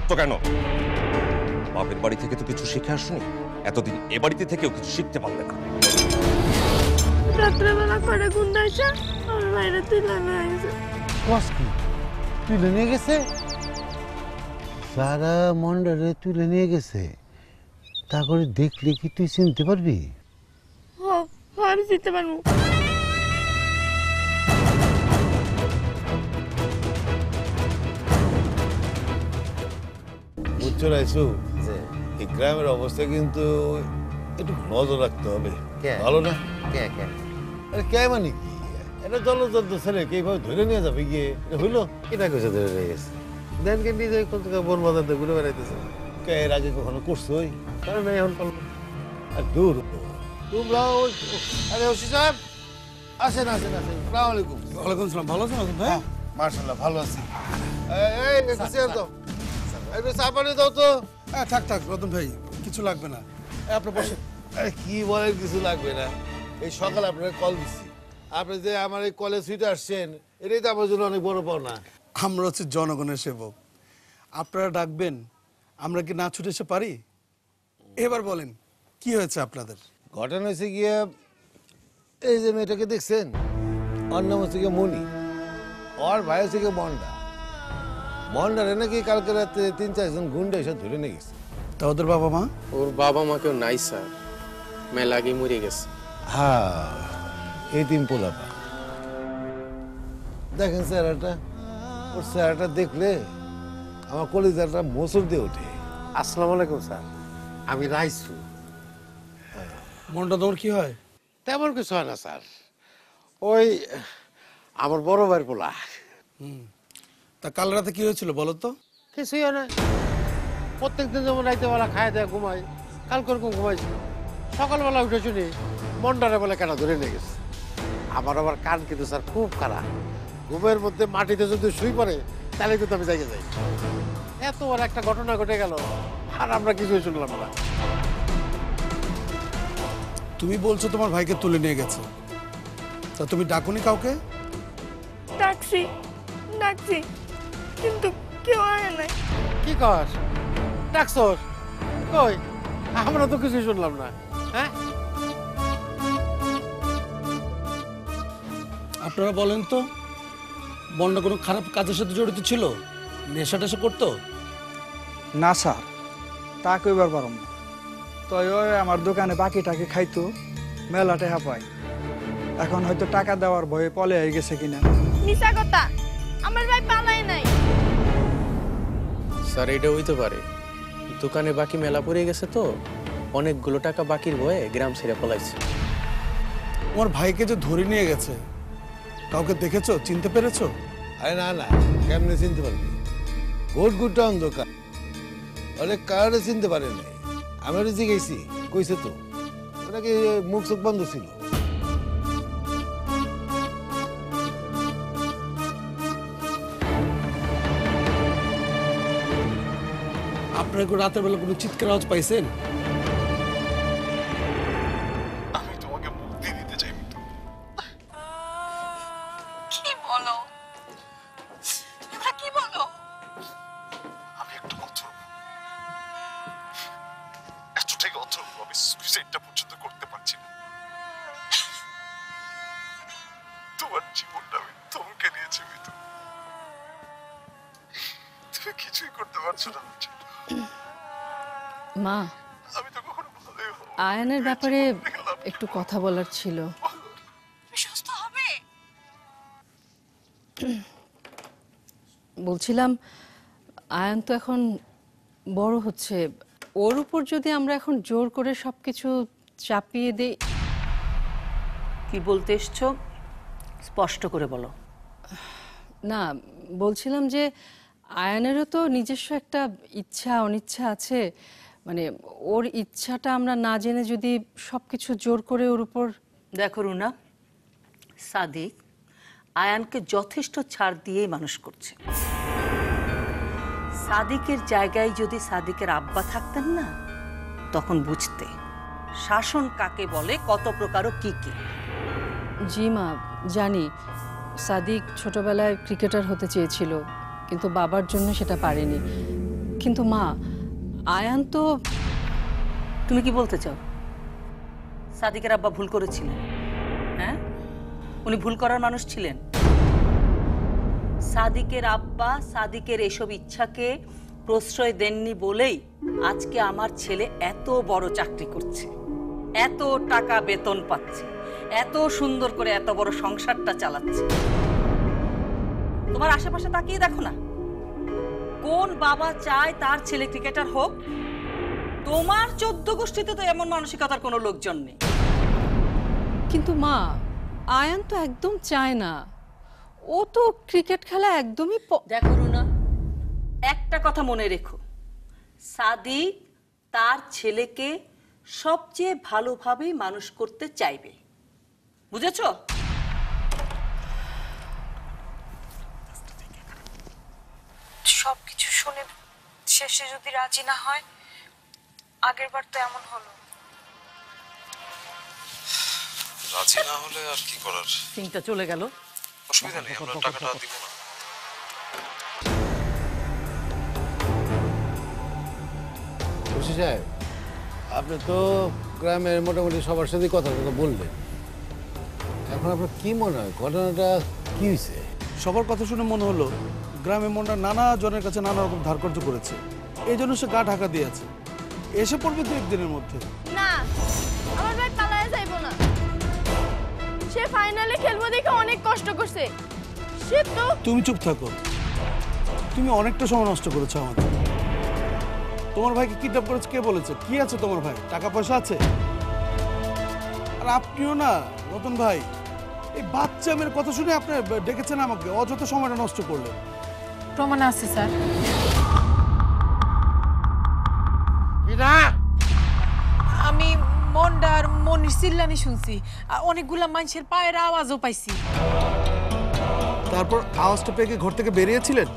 মারতো কেন? বাপের বাড়ি থেকে তো কিছু শিখে আসুনি, এতদিন এ বাড়িতে থেকেও কিছু শিখতে পারলে না। রাত্রেবেলা করে গুন্ডা এসে আমার বাইরে তুলে নিয়ে গেছে। কসকি তুলে নিয়ে গেছে? সারা মন্ডলে তুলে নিয়ে গেছে। তা করে দেখলে কি তুই চিনতে পারবি? আমি চিনতে পারবো। বুঝছো রাইসু, এই গ্রামের অবস্থা কিন্তু একটু নজর রাখতে হবে। ভালো না? আরে কে মানে কি, এটা জলযন্ত্র ছেলে এইভাবে ধরে নিয়ে যাবে গিয়ে? হইলো এটা কেছে ধরে নিয়ে গেছে। দেন কে নিজে কোন থেকে বন বাজাতে ঘুরে বেড়াইতেছে। কে এর আগে কখনো করছো? কারণ এখন আর দূর তোমরাও। আরে ওসি সাহেব আসেন আসেন আসেন। আসসালামু আলাইকুম। ওয়ালাইকুম সালাম। ভালো আছেন ভাই? মাশাআল্লাহ ভালো আছি। এই একটু চেয়ার দাও, একটু চা পানি দাও তো। থাক থাক রতন ভাই, কিছু লাগবে না, আপনি বসেন। আরে কি বলেন কিছু লাগবে না? এই সকালে আপনাকে কল দিচ্ছি, আপনি যে আমার এই কলেজ সুইটে আসছেন, এটাই তো আমার জন্য অনেক বড় পাওনা। আমরা হচ্ছে জনগণের সেবক, আপনারা ডাকবেন, আমরা কি না ছুটে এসে পারি? এবার বলেন কি হয়েছে আপনাদের? ঘটনা হয়েছে গিয়ে, এই যে মেয়েটাকে দেখছেন, ওর নাম হচ্ছে গিয়ে মনি, ওর ভাই হচ্ছে গিয়ে মন্ডা। মন্ডারে নাকি কালকে রাতে ৩-৪ জন গুন্ডা এসে ধরে নিয়ে গেছে। তা ওদের বাবা মা? ওর বাবা মা কেউ নাই স্যার, মেলা আগে মরে গেছে। হ্যাঁ, এই তিন পোলাপা। দেখেন চেহারাটা, ওর চেহারাটা দেখলে আমার কলিজাটা মোচড় দিয়ে ওঠে। আসসালামু আলাইকুম স্যার, আমি রাইসু। মনটা তোমার কি হয়? তেমন কিছু হয় না স্যার, ওই আমার বড় ভাইয়ের পোলা। তা কাল রাতে কি হয়েছিল বলো তো? কিছুই হয় না, প্রত্যেকদিন যেমন রাইতে বেলা খায় দেয় ঘুমাই, কাল কোরকম ঘুমাইছিল। সকালবেলা উঠে শুনি মন্ডারে বলে কেন ধরে নিয়ে গেছে। আমার আবার কান কিন্তু স্যার খুব খারাপ, ঘুমের মধ্যে মাটিতে যদি শুই পড়ে তাহলে কিন্তু আমি জায়গায় যাই। এত বড় একটা ঘটনা ঘটে গেল আর আমরা কিছুই শুনলাম না। তুমি বলছো তোমার ভাইকে তুলে নিয়ে গেছে, তা তুমি ডাকুনি কাউকে? ডাকছি ডাকছি কিন্তু কেউ আয় নাই। কি কর ডাকছস? কই আমরা তো কিছুই শুনলাম না। হ্যাঁ, আপনারা বলেন তো, বন্ডা কোনো খারাপ কাজের সাথে জড়িত ছিল? নেশা টেশা করতো? না স্যার, তা কইবার পারম না। তো ওই আমার দোকানে বাকি টাকি খাইতো, মেলা টেহা পায়। এখন হয়তো টাকা দেওয়ার ভয়ে পলে হয়ে গেছে কিনা। মিছা কথা, আমার ভাই পালাই নাই। স্যার এটা হইতে পারে, দোকানে বাকি মেলা পড়ে গেছে তো, অনেকগুলো টাকা বাকির ভয়ে গ্রাম ছেড়ে পলাইছে। তোমার ভাইকে যে ধরে নিয়ে গেছে, কাউকে দেখেছো, চিনতে পেরেছো? আরে না না, কেমনে চিনতে পারবি? গোটা অন্ধকার, অনেক কারণে চিনতে পারে নাই। আমি ওটা জিজ্ঞেসি, কইছে তো ওনাকে মুখ চোখ বন্ধ ছিল। আপনারা কি রাতের বেলা কোনো চিৎকার আওয়াজ পাইছেন? আমি তোমাকে মুক্তি দিতে চাই মিতু। কি বলো? তোমরা কি বলো? আমি একটু অথর্ব, এতটাই অথর্ব, আমি সুইসাইডটা পর্যন্ত করতে পারছি না। তোমার জীবনটা আমি থমকে নিয়েছি মিতু, তুমি কিছুই করতে পারছো না। মা, আমি তো কখনো ভালোই হব। আয়ানের ব্যাপারে একটু কথা বলার ছিল। সুস্থ হবে? বলছিলাম, আয়ান তো এখন বড় হচ্ছে, ওর উপর যদি আমরা এখন জোর করে সবকিছু চাপিয়ে দিই। কি বলতে এসছো স্পষ্ট করে বলো। না, বলছিলাম যে আয়ানেরও তো নিজস্ব একটা ইচ্ছা অনিচ্ছা আছে, মানে ওর ইচ্ছাটা আমরা না জেনে যদি সবকিছু জোর করে ওর উপর। দেখো রুনা, সাদিক আয়ানকে যথেষ্ট ছাড় দিয়েই মানুষ করছে। সাদিকের জায়গায় যদি সাদিকের আব্বা থাকতেন না, তখন বুঝতে শাসন কাকে বলে, কত প্রকার ও কি কি। জি মা, জানি সাদিক ছোটবেলায় ক্রিকেটার হতে চেয়েছিল, কিন্তু বাবার জন্য সেটা পারেনি। কিন্তু মা, আয়ান তো... তুমি কি বলতে চাও সাদিকের আব্বা ভুল করেছিলেন? হ্যাঁ, উনি ভুল করার মানুষ ছিলেন। সাদিকের আব্বা সাদিকের এসব ইচ্ছাকে প্রশ্রয় দেননি বলেই আজকে আমার ছেলে এত বড় চাকরি করছে, এত টাকা বেতন পাচ্ছে, এত সুন্দর করে এত বড় সংসারটা চালাচ্ছে। তোমার আশেপাশে তাকিয়ে দেখো না, কোন বাবা চায় তার ছেলে ক্রিকেটার হোক? তোমার 14 গোষ্ঠীতে তো এমন মানসিকতার কোনো লোকজন নেই। কিন্তু মা, আয়ান তো একদম চায় না। ও তো ক্রিকেট খেলা একদমই দেখো রুনা, একটা কথা মনে রেখো, সাদিক তার ছেলেকে সবচেয়ে ভালোভাবে মানুষ করতে চাইবে, বুঝেছো? সবকিছু শুনে শেষে যদি রাজি না হয়, আগের বার তো এমন হলো। রাজি না হলে আর কি করার? সিনটা চলে গেল, অসুবিধা নেই, আমরা টাকাটা দিব না। খুশি সাহেব, আপনি তো গ্রামের মোটামুটি সবার সাথে কথা বললেন, এখন আপনার কি মনে হয় ঘটনাটা কি হয়েছে? সবার কথা শুনে মনে হলো গ্রামে মন্ডা নানা জনের কাছে নানা রকম ধার কর্য করেছে, এই জন্য সে গা ঢাকা দিয়েছে। এসে পড়বে 2-1 দিনের মধ্যে। না, আমার ভাই পালায়া যাইবো না। সে ফাইনালে খেলবো দেখে অনেক কষ্ট করছে। সে তো... তুমি চুপ থাকো, তুমি অনেকটা সময় নষ্ট করেছো আমাদের। তোমার ভাইকে কিডন্যাপ করেছে কে বলেছে? কি আছে তোমার ভাই? টাকা পয়সা আছে? আর আপনিও না রতন ভাই, এই বাচ্চা মেয়ের কথা শুনে আপনি ডেকেছেন আমাকে, অযথা সময়টা নষ্ট করলেন। প্রমাণ আছে স্যার। আমি মন্ডার মনির চিল্লানি শুনছি, অনেকগুলা মানুষের পায়ের আওয়াজও পাইছি। তারপর আওয়াজটা পেয়ে ঘর থেকে বেরিয়েছিলেন?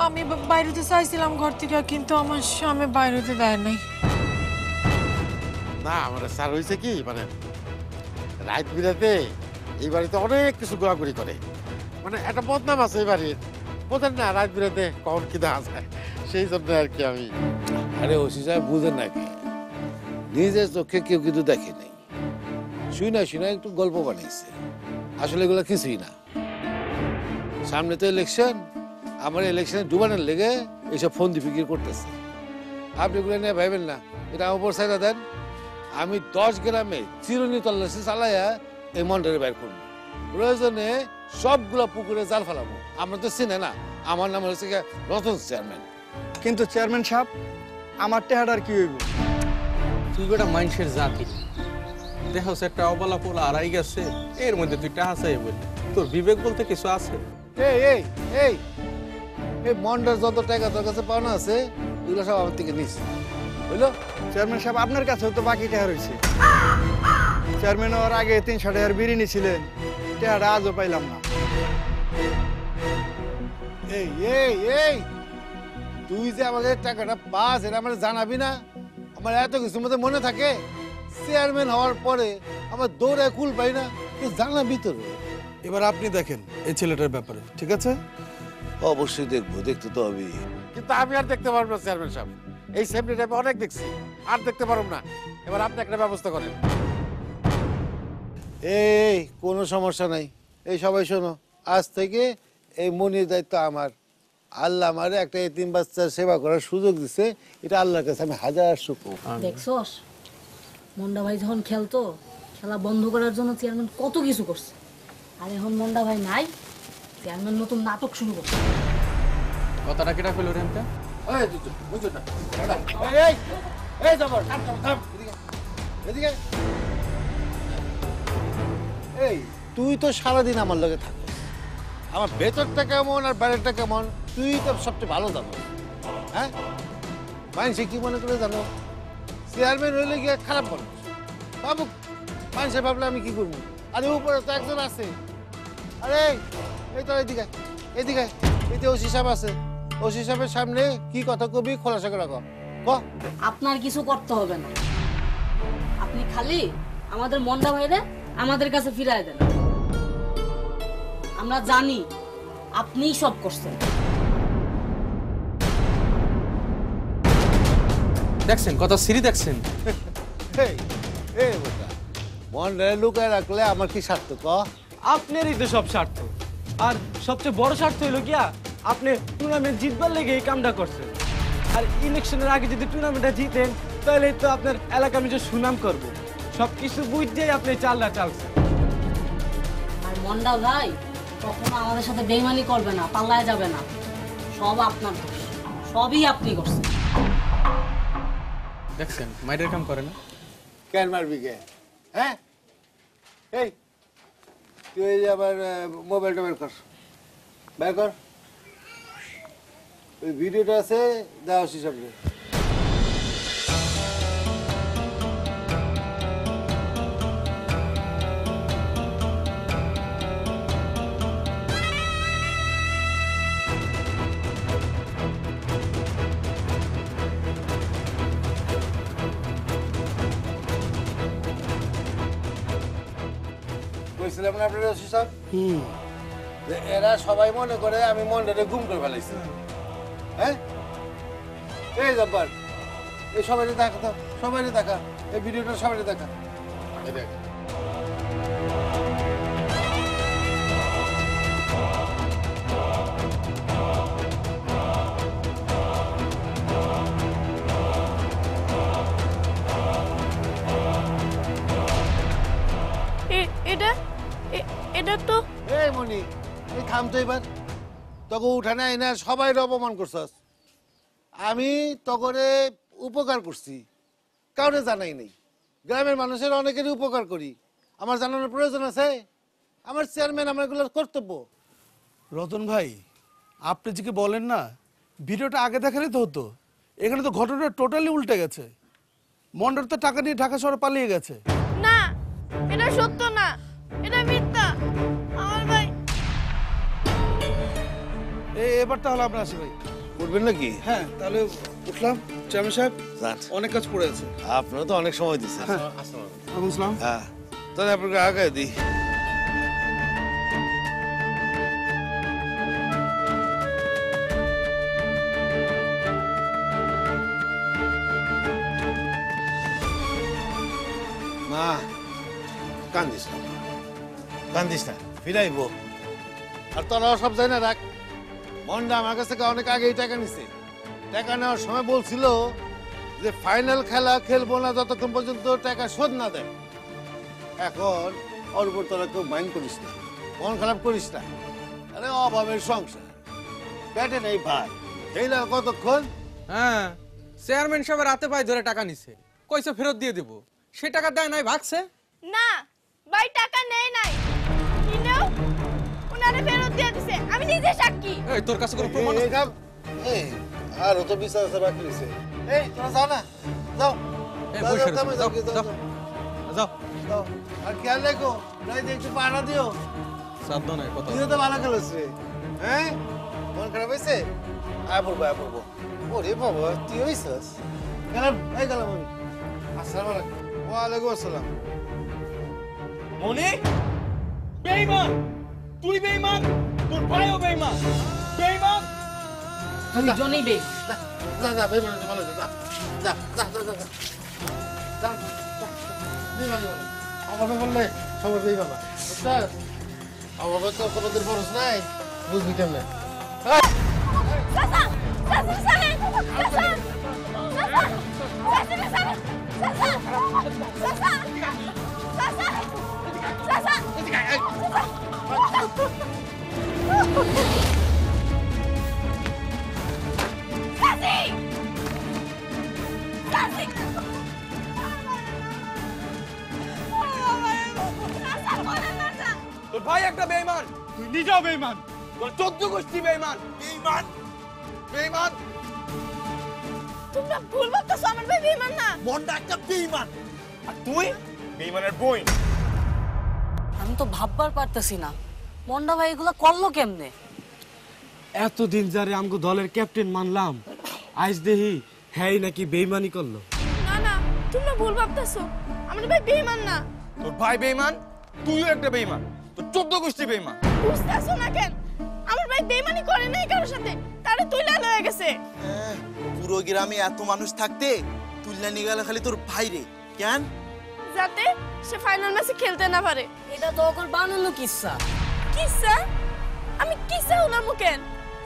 আমি বাইরেতে চাইছিলাম ঘর থেকে, কিন্তু আমার স্বামী বাইরেতে দেয় নাই। না মানে স্যার হয়েছে কি, মানে রাত বিরাতে এই বাড়িতে অনেক কিছু ঘোরাঘুরি করে, মানে একটা বদনাম আছে এই বাড়ির, বোঝেন না রাত বিরাতে কখন কি দেখা যায়, সেই জন্য আর কি আমি... আরে ওসি সাহেব বুঝেন নাকি, নিজের চোখে কেউ কিন্তু দেখে নেই, শুই না একটু গল্প বানিয়েছে, আসলে এগুলো কিছুই না। সামনে তো ইলেকশন, আমার ইলেকশনে ডুবানোর লেগে এইসব ফোন দিয়ে ফিকির করতেছে। আপনি এগুলো নিয়ে ভাইবেন না, এটা আমার উপর সাইডা দেন। আমি 10 গ্রামে চিরুনি তল্লাশি চালাইয়া এই মন্ডারে বাইর করবো, প্রয়োজনে সবগুলো পুকুরে জাল ফেলাবো। আমরা তো চিনে না, আমার নাম হচ্ছে রতন চেয়ারম্যান। কিন্তু চেয়ারম্যান সাহেব, আমার টেহাটার কি হইব? তুই বেটা মানুষের জাতি, দেখো একটা অবলা পোলা আড়াই গেছে, এর মধ্যে তুই টাহা চাই বলি, তোর বিবেক বলতে কিছু আছে? এই এই এই এই মন্ডার যত টাকা তোর কাছে পাওনা আছে, এগুলো সব আমার থেকে নিস, বুঝলো? চেয়ারম্যান সাহেব, আপনার কাছেও তো বাকি টেহা রয়েছে। চেয়ারম্যান হওয়ার আগে 300 টাকার বিড়ি নিয়েছিলেন, টেহাটা আজও পাইলাম না। এই এই এই তুই যে আমাদের টাকাটা পাস, এটা আমার জানাবি না? আমার এত কিছু মধ্যে মনে থাকে, চেয়ারম্যান হওয়ার পরে আমার দৌড়ায় কুল পাই না, তুই জানাবি তো। এবার আপনি দেখেন এই ছেলেটার ব্যাপারে, ঠিক আছে? অবশ্যই দেখবো, দেখতে তো হবে। কিন্তু আমি আর দেখতে পারবো না চেয়ারম্যান সাহেব, এই সেমনিটা আমি অনেক দেখছি, আর দেখতে পারবো না। এবার আপনি একটা ব্যবস্থা করেন। এই কোনো সমস্যা নাই, এই সবাই শোনো, আজ থেকে এই মনির দায়িত্ব আমার। আল্লাহ আমারে একটা এতিম বাচ্চার সেবা করার সুযোগ দিচ্ছে, এটা আল্লাহর কাছে আমি হাজার শুকর। দেখছস, মন্ডা ভাই যখন খেলতো, খেলা বন্ধ করার জন্য চেয়ারম্যান কত কিছু করছে। আর এখন মন্ডা ভাই নাই, চেয়ারম্যান নতুন নাটক শুরু করছে। কথাটা কেটা পেল রেমটা? এই তুই তো সারাদিন আমার লগে থাকিস, আমার ভেতরটা কেমন আর বাইরেটা কেমন তুই তো সবচেয়ে ভালো জানো। হ্যাঁ, মানুষে কি মনে করে জানো? চেয়ারম্যান হইলে গিয়ে খারাপ মানুষ বাবু, মানুষে ভাবলে আমি কি করবো? আরে উপরে তো একজন আছে। আরে এই তো এদিকে এদিকে এতে ওসি সাহেব আছে, ওসি সাহেবের সামনে কি কথা কবি খোলাসা করে রাখো। আপনার কিছু করতে হবে না, আপনি খালি আমাদের মন্ডা ভাইরে আমাদের কাছে ফিরায় দেন। আমরা জানি আপনিই সব করছেন। দেখছেন কথা সিরি দেখছেন? এই এই বেটা মনে লুকায় রাখলে আমার কি স্বার্থ ক? আপনারই তো সব স্বার্থ, আর সবচেয়ে বড় স্বার্থ হইলো গিয়া আপনি টুর্নামেন্ট জিতবার লেগে এই কামটা করছেন। আর ইলেকশনের আগে যদি টুর্নামেন্টটা জিতেন তাহলে তো আপনার এলাকা আমি যে সুনাম করবো, সবকিছু বুঝতেই আপনি চালটা চালছেন। আর মন্ডা ভাই কখনো আমাদের সাথে বেইমানি করবে না, পাল্লায় যাবে না। সব আপনার দোষ, সবই আপনি করছেন। দেখছেন মাইরের কাম করে না? কেন মারবি কে? হ্যাঁ এই তুই এই যে আবার মোবাইলটা বের কর, বের কর। ওই ভিডিওটা আছে দেওয়া হিসাবে। কইছিলাম না আপনার ওসি সাহেব যে এরা সবাই মনে করে আমি মনটারে গুম করে ফেলাইছি। হ্যাঁ এই জব্বার এই সবাইকে দেখা তো, সবাইকে দেখা এই ভিডিওটা, সবাইকে দেখা। এই দেখ এটা তো এই মনি এই থাম তো এবার, তোকে উঠানে আইনা সবাই অপমান করছস। আমি তগরে উপকার করছি, কাউরে জানাই নেই। গ্রামের মানুষের অনেকেরই উপকার করি, আমার জানানোর প্রয়োজন আছে? আমার চেয়ারম্যান আমার এগুলোর কর্তব্য। রতন ভাই, আপনি যে কি বলেন না, ভিডিওটা আগে দেখালে তো হতো। এখানে তো ঘটনাটা টোটালি উল্টে গেছে। মন্ডার তো টাকা নিয়ে ঢাকা শহরে পালিয়ে গেছে। না, এটা সত্য না, এটা মিথ্যা। আমার ভাই এবার তাহলে আমরা আসি ভাই। করবেন নাকি? হ্যাঁ তাহলে উঠলাম। চেয়ারম্যান সাহেব যান, অনেক কাজ পড়ে আছে। আপনারা তো অনেক সময় দিচ্ছেন। বুঝলাম। হ্যাঁ তাহলে আপনাকে আগে দিই। মা কান্দিস না, কান্দিস না, ফিরাইব। আর তোরাও সব জানি না রাখ, মনটা আমার কাছ থেকে অনেক আগেই টাকা নিছে। টাকা নেওয়ার সময় বলছিল যে ফাইনাল খেলা খেলবো না যতক্ষণ পর্যন্ত টাকা শোধ না দেয়। এখন ওর উপর তোরা কেউ মাইন্ড করিস না, মন খারাপ করিস না। আরে অভাবের সংসার, পেটে নেই ভাই, এই না কতক্ষণ। হ্যাঁ, চেয়ারম্যান সাহেব রাতে পায়ে ধরে টাকা নিছে, কইছে ফেরত দিয়ে দেব। সে টাকা দেয় নাই, ভাগছে। না ভাই, টাকা নেই নাই, কিনেও উনারে ফেরত দিয়ে দিছে। আমি নিজে সাক্ষী। এই তোর কাছে কোনো প্রমাণ আছে? এই আর তো বিশ্বাস আছে বাকি আছে। এই তোরা যাও না, যাও যাও যাও। আর খেয়াল রাখো, নাই একটু পাড়া দিও। সাধ্য নাই কথা। তুইও তো ভালো খেলোস রে। হ্যাঁ মন খারাপ হয়েছে? আয় পড়বো, আয় পড়বো। ওরে বাবা তুই হইছস। গেলাম, এই গেলাম আমি। আসসালামু আলাইকুম। ওয়ালাইকুম আসসালাম। মনি বেঈমান, তুই বেঈমান, তোর ভাইও বেঈমান। বেঈমান দুজনেই বেঈমান। যা যা বেঈমান বলে যা যা যা যা যা যা বেঈমান বলে। অভাবে বললে সবাই বেঈমান। বুঝছ? অভাবে তো কোনোদিন খরচ নাই, বুঝবি কেমনে? চাচা, চাচা সাহেব, চাচা, চাচা, চাচা সাহেব, চাচা, চাচা, চাচা, চাচা, চাচি, চাচি, তোর ভাই একটা বেঈমান, তুই নিজেও বেঈমান, তোর 14 গোষ্ঠী বেঈমান। বেঈমান, বেঈমান। তোমরা ভুল ভাবতেছো, আমার ভাই বেঈমান না। মন্ডা একটা বেঈমান, আর তুই বেঈমানের বই। আমি তো ভাববার পারতেছি না মন্ডা ভাই এগুলো করলো কেমনে। এতদিন যারে আমগো দলের ক্যাপ্টেন মানলাম, আজ দেহি হ্যাঁ নাকি বেঈমানি করলো। না না, তোমরা ভুল ভাবতেছো, আমার ভাই বেঈমান না। তোর ভাই বেঈমান, তুইও একটা বেঈমান, তোর 14 গোষ্ঠী বেঈমান। বুঝতেছো না কেন? আমার ভাই বেঈমানি করে নাই কারোর সাথে, তারে তুইলা লয়ে গেছে। পুরো গ্রামে এত মানুষ থাকতে তুইলা নিয়ে গেল খালি তোর ভাই রে কেন যাতে সে ফাইনাল ম্যাচে খেলতে না পারে। এটা তো ওর বানানো কিসসা। কিসসা? আমি কিসসা হলাম কেন?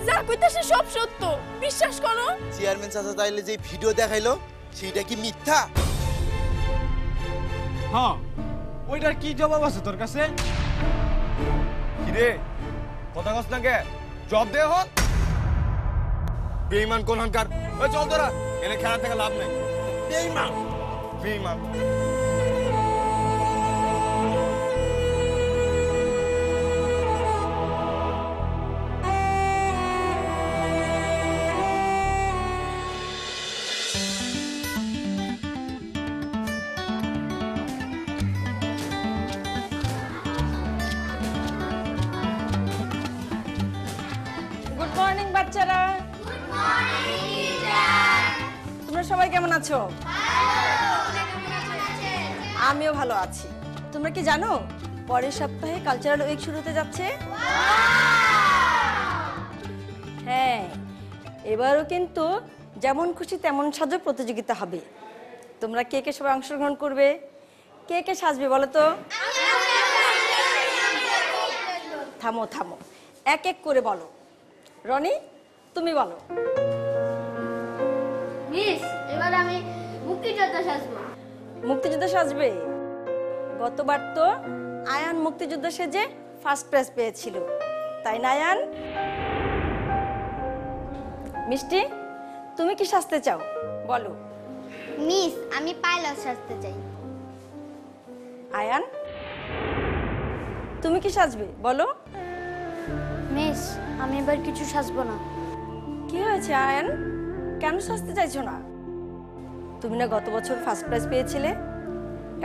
যা কইতাছে সব সত্য, বিশ্বাস করো। চেয়ারম্যান চাচা তাইলে যে ভিডিও দেখাইলো সেইটা কি মিথ্যা? হ্যাঁ, ওইটার কি জবাব আছে তোর কাছে? কি রে, কথা কস না কে? জব দে হন। বেঈমান কোন হানকার? ওই চল তোরা, এনে খেলা থেকে লাভ নেই। বেঈমান, বেঈমান। গুড মর্নিং বাচ্চারা। তোমরা সবাই কেমন আছো? আমিও ভালো আছি। তোমরা কি জানো পরের সপ্তাহে কালচারাল উইক শুরু হতে যাচ্ছে? হ্যাঁ, এবারও কিন্তু যেমন খুশি তেমন সাজো প্রতিযোগিতা হবে। তোমরা কে কে সবাই অংশগ্রহণ করবে? কে কে সাজবে বলো তো? থামো থামো, এক এক করে বলো। রনি, তুমি বলো। মিস, এবার আমি মুক্তিযোদ্ধা সাজবো। মুক্তিযোদ্ধা সাজবে? গতবার তো আয়ান মুক্তিযোদ্ধা সেজে ফার্স্ট প্রাইজ পেয়েছিল, তাই না আয়ান? মিষ্টি, তুমি কি সাজতে চাও বলো। মিস, আমি পাইলট সাজতে চাই। আয়ান, তুমি কি সাজবে বলো। মিস, আমি এবার কিছু সাজবো না। কি হয়েছে আয়ান, কেন সাজতে চাইছো না? তুমি না গত বছর ফার্স্ট প্রাইজ পেয়েছিলে,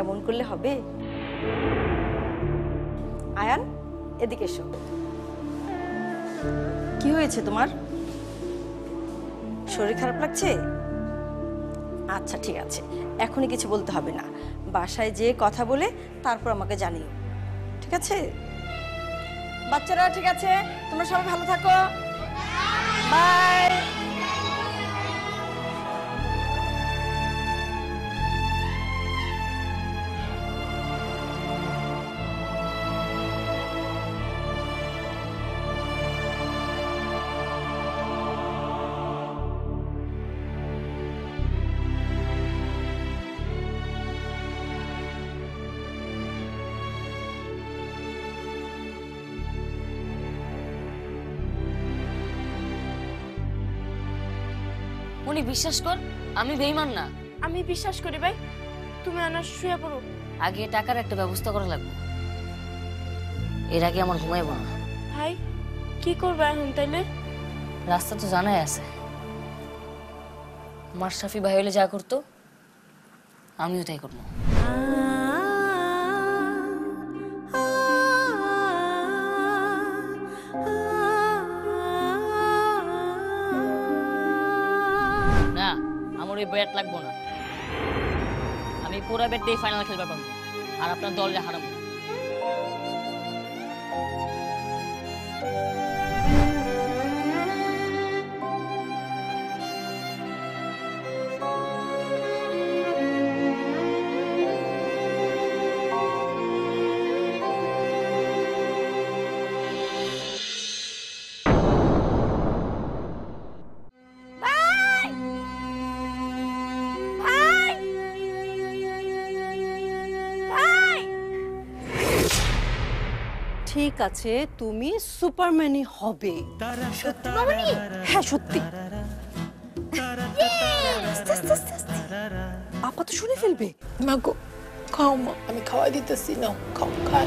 এমন করলে হবে? আয়ান, এদিকে এসো। কি হয়েছে তোমার? শরীর খারাপ লাগছে? আচ্ছা ঠিক আছে, এখনই কিছু বলতে হবে না, বাসায় যেয়ে কথা বলে তারপর আমাকে জানিও, ঠিক আছে? বাচ্চারা ঠিক আছে, তোমরা সবাই ভালো থাকো, বাই। উনি বিশ্বাস কর, আমি বেঈমান না। আমি বিশ্বাস করি ভাই, তুমি আনা শুয়ে পড়ো। আগে টাকার একটা ব্যবস্থা করা লাগবে, এর আগে আমার ঘুমাইব না। ভাই কি করবে এখন তাইলে? রাস্তা তো জানাই আছে, মাশরাফি ভাই হলে যা করতো আমিও তাই করবো। না, আমার ওই ব্যাট লাগবো না, আমি পুরো ব্যাট দিয়ে ফাইনাল খেলতে পারবো আর আপনার দলরে হারাবো। ঠিক আছে, তুমি সুপারম্যানই হবে। সত্যি মামনি? হ্যাঁ সত্যি। আপা তো শুনে ফেলবে। মা গো, খাও মা, আমি খাওয়াই দিতেছি, নাও খাও, খাও।